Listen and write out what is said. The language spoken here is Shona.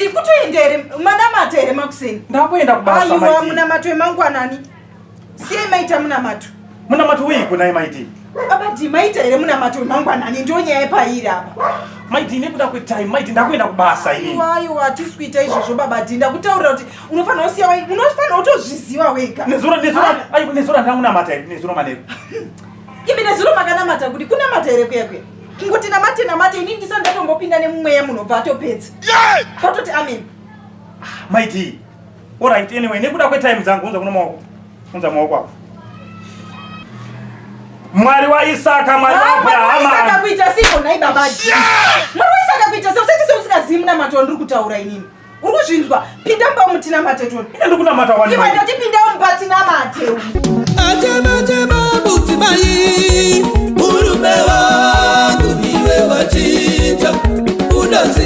Abadi kutoendere Munamato ere makuseni. Ndakuenda kubasa maiti. Aiwa Munamato vemangwanani. Sie maita Munamato. Munamato wii kuna maiti. Abadi maita ere Munamato vemangwanani ndio nyaya paira apa. Maiti nekuda kwetime maiti ndakuenda kubasa ini. Aiwa tisikuita izvozvo babadi ndakutaurira kuti unofana usiya unofana utozviziva wega. Nezura ndamunamata ere nezuro manero. Imi nezuro makanamata kuti kunamata ere kwekwe. Ngoti namate ini ndisandatombopinda nemumweya munobva atopedza. Patoti amen. Maiti. Alright anyway nekuda kwetime dzangu unza kuno unza maoko ako. Mwari wa Isaka mwari wa Abraham. Isaka kuita siko nai babadi. Mwari wa Isaka kuita siko sati usingazivi Munamato ndiri kutaura inini. Unozvinzwa pinda pamuti namate toni. Ine ndikunamata wani. Iwe ndati pinda mubati namate. Atema buti mai. Urume wangu niwe wachita. Unazi